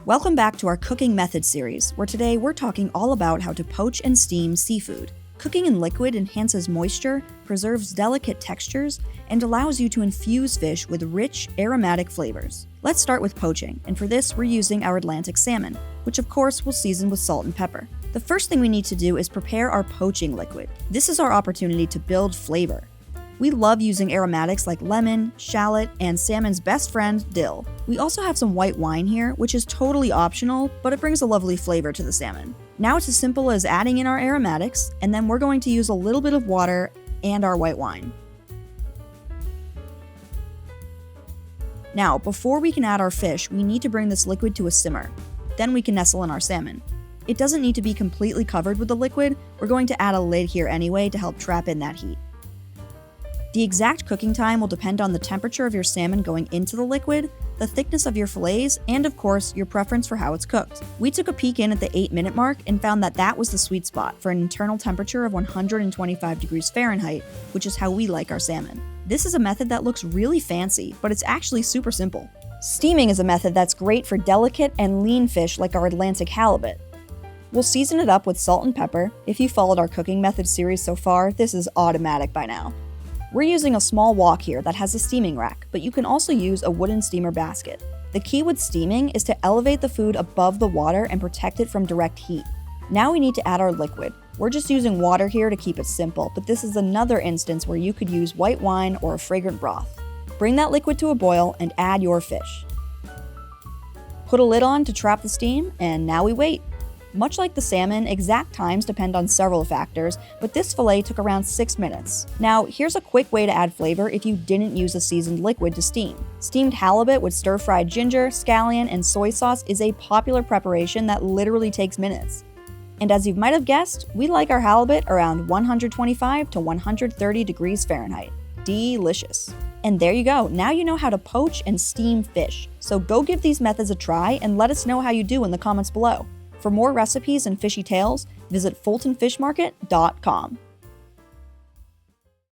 Welcome back to our cooking method series, where today we're talking all about how to poach and steam seafood. Cooking in liquid enhances moisture, preserves delicate textures, and allows you to infuse fish with rich, aromatic flavors. Let's start with poaching, and for this we're using our Atlantic salmon, which of course we'll season with salt and pepper. The first thing we need to do is prepare our poaching liquid. This is our opportunity to build flavor. We love using aromatics like lemon, shallot, and salmon's best friend, dill. We also have some white wine here, which is totally optional, but it brings a lovely flavor to the salmon. Now it's as simple as adding in our aromatics, and then we're going to use a little bit of water and our white wine. Now, before we can add our fish, we need to bring this liquid to a simmer. Then we can nestle in our salmon. It doesn't need to be completely covered with the liquid. We're going to add a lid here anyway to help trap in that heat. The exact cooking time will depend on the temperature of your salmon going into the liquid, the thickness of your fillets, and of course, your preference for how it's cooked. We took a peek in at the 8-minute mark and found that that was the sweet spot for an internal temperature of 125 degrees Fahrenheit, which is how we like our salmon. This is a method that looks really fancy, but it's actually super simple. Steaming is a method that's great for delicate and lean fish like our Atlantic halibut. We'll season it up with salt and pepper. If you followed our cooking method series so far, this is automatic by now. We're using a small wok here that has a steaming rack, but you can also use a wooden steamer basket. The key with steaming is to elevate the food above the water and protect it from direct heat. Now we need to add our liquid. We're just using water here to keep it simple, but this is another instance where you could use white wine or a fragrant broth. Bring that liquid to a boil and add your fish. Put a lid on to trap the steam, and now we wait. Much like the salmon, exact times depend on several factors, but this fillet took around 6 minutes. Now, here's a quick way to add flavor if you didn't use a seasoned liquid to steam. Steamed halibut with stir-fried ginger, scallion, and soy sauce is a popular preparation that literally takes minutes. And as you might have guessed, we like our halibut around 125 to 130 degrees Fahrenheit. Delicious. And there you go, now you know how to poach and steam fish. So go give these methods a try and let us know how you do in the comments below. For more recipes and fishy tales, visit fultonfishmarket.com.